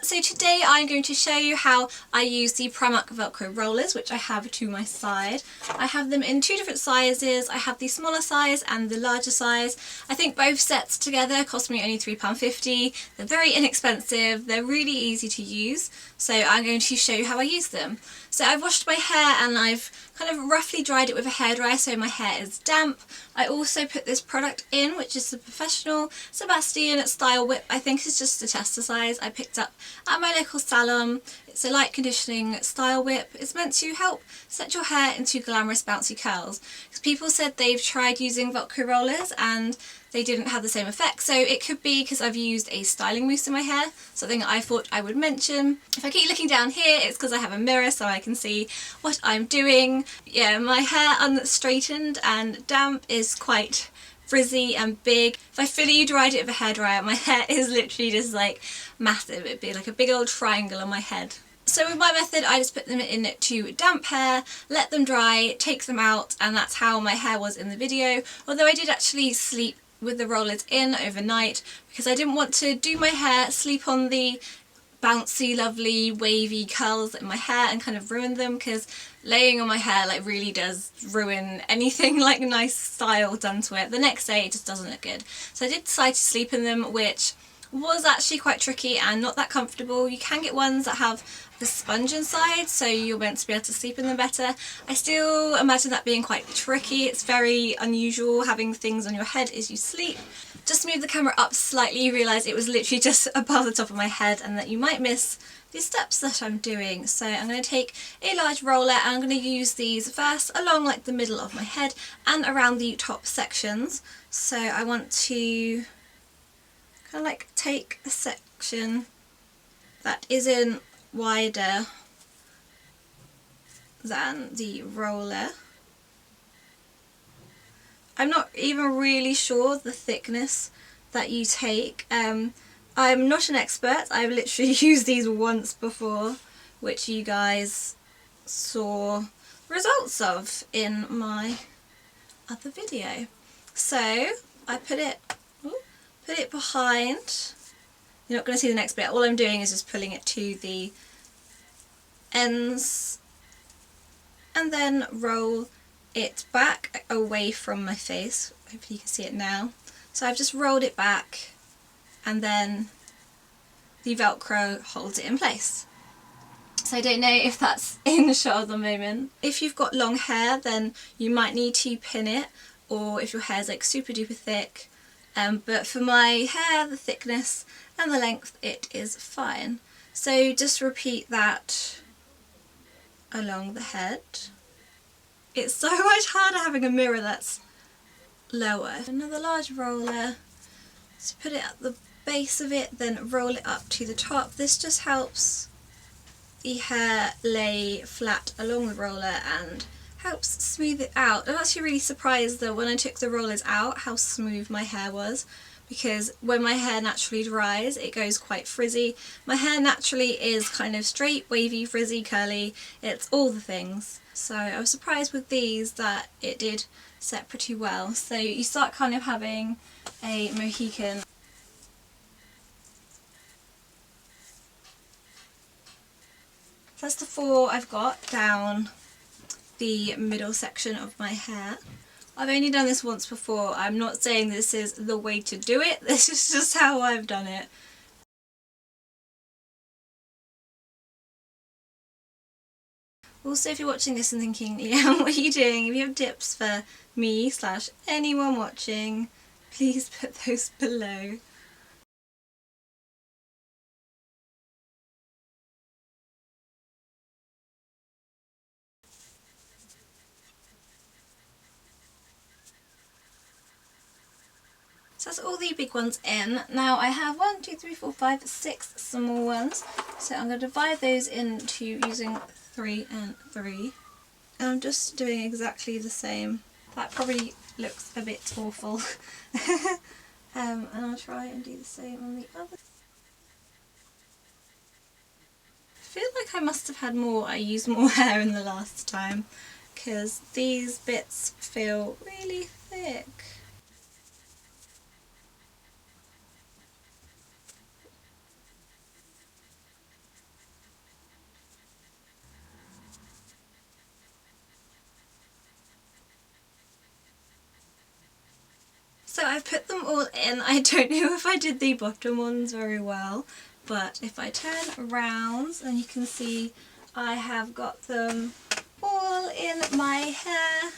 So today I'm going to show you how I use the Primark Velcro rollers, which I have to my side. I have them in two different sizes. I have the smaller size and the larger size. I think both sets together cost me only £3.50. They're very inexpensive, they're really easy to use, so I'm going to show you how I use them. So I've washed my hair and I've kind of roughly dried it with a hairdryer so my hair is damp. I also put this product in, which is the Professional Sebastian Style Whip. I think it's just a tester size I picked up at my local salon. It's a light conditioning style whip. It's meant to help set your hair into glamorous bouncy curls. Because people said they've tried using Velcro rollers and they didn't have the same effect, so it could be because I've used a styling mousse in my hair, something I thought I would mention. If I keep looking down here, it's because I have a mirror so I can see what I'm doing. Yeah, my hair unstraightened and damp is quite frizzy and big. If I fully dried it with a hairdryer, my hair is literally just like massive. It'd be like a big old triangle on my head. So with my method, I just put them in to damp hair, let them dry, take them out, and that's how my hair was in the video. Although I did actually sleep with the rollers in overnight because I didn't want to do my hair, sleep on the bouncy, lovely, wavy curls in my hair and kind of ruin them, because laying on my hair like really does ruin anything like nice style done to it. The next day it just doesn't look good. So I did decide to sleep in them, which was actually quite tricky and not that comfortable. You can get ones that have the sponge inside, so you're meant to be able to sleep in them better. I still imagine that being quite tricky. It's very unusual having things on your head as you sleep. Just move the camera up slightly, you realise it was literally just above the top of my head and that you might miss the steps that I'm doing. So I'm going to take a large roller and I'm going to use these first along like the middle of my head and around the top sections. So I want to kind of like take a section that isn't wider than the roller. I'm not even really sure the thickness that you take. I'm not an expert. I've literally used these once before, which you guys saw results of in my other video. So I put it behind. You're not going to see the next bit. All I'm doing is just pulling it to the ends and then roll it back away from my face. Hopefully you can see it now. So I've just rolled it back and then the Velcro holds it in place. So I don't know if that's in the shot at the moment. If you've got long hair then you might need to pin it, or if your hair's like super duper thick. But for my hair, the thickness and the length, it is fine. So just repeat that along the head. It's so much harder having a mirror that's lower. Another large roller, so put it at the base of it, then roll it up to the top. This just helps the hair lay flat along the roller and helps smooth it out. I'm actually really surprised though when I took the rollers out how smooth my hair was, because when my hair naturally dries it goes quite frizzy. My hair naturally is kind of straight, wavy, frizzy, curly, it's all the things. So I was surprised with these that it did set pretty well. So you start kind of having a Mohican. So that's the four I've got down the middle section of my hair. I've only done this once before. I'm not saying this is the way to do it, this is just how I've done it. Also, if you're watching this and thinking, yeah, what are you doing? If you have tips for me / anyone watching, please put those below. So that's all the big ones in. Now I have 1, 2, 3, 4, 5, 6 small ones. So I'm going to divide those into using 3 and 3. And I'm just doing exactly the same. That probably looks a bit awful. And I'll try and do the same on the other. I feel like I must have had more, I used more hair in the last time, because these bits feel really thick. So I've put them all in. I don't know if I did the bottom ones very well, but if I turn around, then you can see I have got them all in my hair.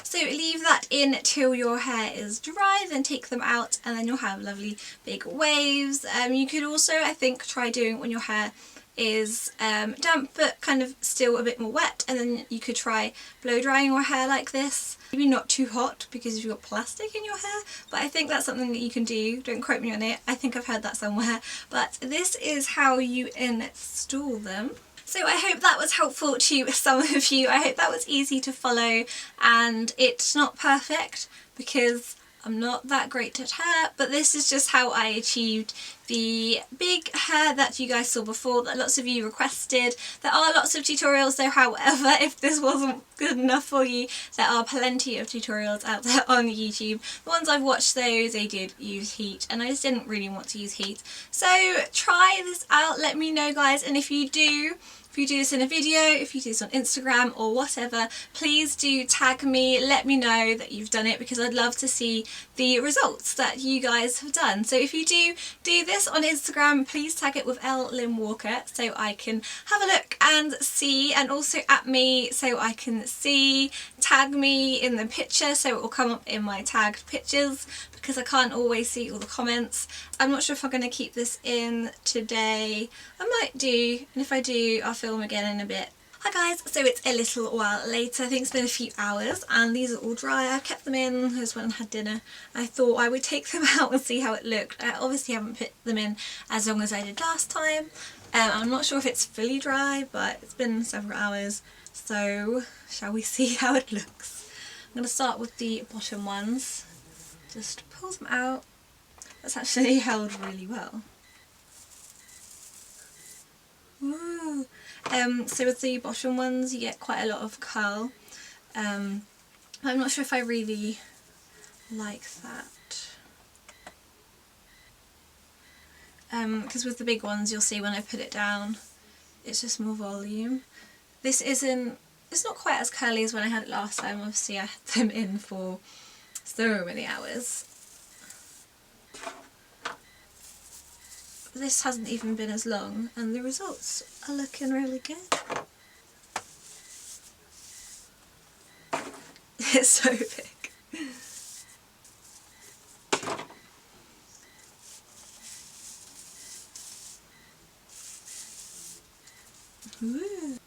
So leave that in till your hair is dry, then take them out and then you'll have lovely big waves. You could also, I think, try doing it when your hair is damp but kind of still a bit more wet, and then you could try blow drying your hair like this. Maybe not too hot because you've got plastic in your hair, but I think that's something that you can do. Don't quote me on it, I think I've heard that somewhere, but this is how you install them. So I hope that was helpful to some of you. I hope that was easy to follow, and it's not perfect because I'm not that great at hair, but this is just how I achieved the big hair that you guys saw before that lots of you requested. There are lots of tutorials though, however, if this wasn't good enough for you, there are plenty of tutorials out there on YouTube. The ones I've watched though, they did use heat, and I just didn't really want to use heat. So try this out, let me know guys, and if you do this in a video, if you do this on Instagram or whatever, please do tag me, let me know that you've done it, because I'd love to see the results that you guys have done. So if you do this on Instagram, please tag it with LLimWalker so I can have a look and see, and also at me so I can see. Tag me in the picture so it will come up in my tagged pictures, because I can't always see all the comments. I'm not sure if I'm going to keep this in today. I might do, and if I do, I'll film again in a bit. Hi guys, so it's a little while later. I think it's been a few hours, and these are all dry. I kept them in because when I had dinner I thought I would take them out and see how it looked. I obviously haven't put them in as long as I did last time. I'm not sure if it's fully dry, but it's been several hours, so shall we see how it looks? I'm going to start with the bottom ones. Just pull them out. That's actually held really well. Woo. So with the bottom ones you get quite a lot of curl. I'm not sure if I really like that. Because with the big ones you'll see when I put it down it's just more volume. This isn't, it's not quite as curly as when I had it last time. Obviously I had them in for so many hours. This hasn't even been as long and the results are looking really good. It's so big. Ooh.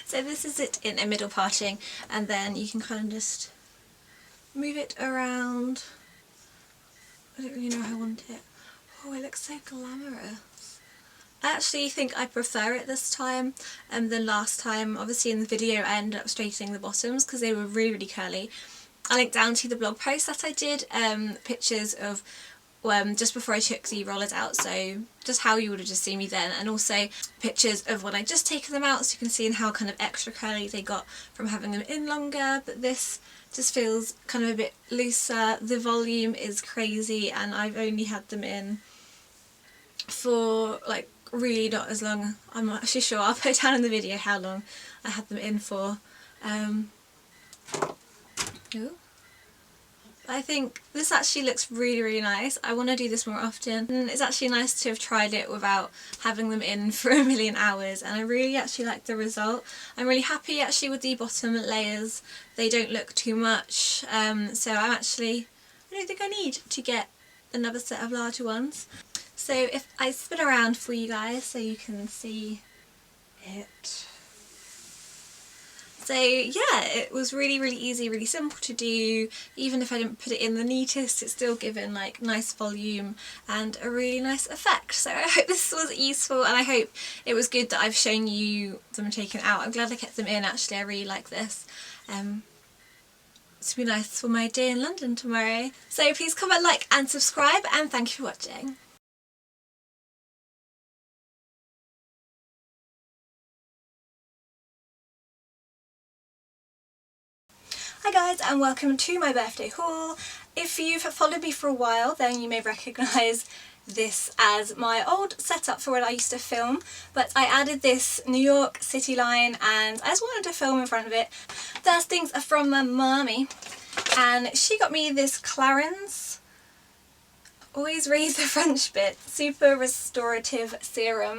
So this is it in a middle parting, and then you can kind of just move it around. I don't really know how I want it. Oh, it looks so glamorous. I actually think I prefer it this time than last time. Obviously in the video I ended up straightening the bottoms because they were really, really curly. I linked down to the blog post that I did, pictures of just before I took the rollers out, so just how you would have just seen me then, and also pictures of when I just taken them out so you can see how kind of extra curly they got from having them in longer. But this just feels kind of a bit looser. The volume is crazy, and I've only had them in for like really not as long. I'm not actually sure. I'll put down in the video how long I had them in for. Ooh. I think this actually looks really, really nice. I want to do this more often, and it's actually nice to have tried it without having them in for a million hours, and I really actually like the result. I'm really happy actually with the bottom layers. They don't look too much, so I don't think I need to get another set of larger ones. So if I spin around for you guys so you can see it. So yeah, it was really, really easy, really simple to do. Even if I didn't put it in the neatest, it's still given like nice volume and a really nice effect. So I hope this was useful, and I hope it was good that I've shown you them taken out. I'm glad I kept them in actually. I really like this. It's be nice for my day in London tomorrow. So please comment, like and subscribe, and thank you for watching. Hi guys, and welcome to my birthday haul. If you've followed me for a while then you may recognise this as my old setup for when I used to film, but I added this New York City line and I just wanted to film in front of it. First things are from my mummy. And she got me this Clarins, always read the French bit, Super Restorative Serum.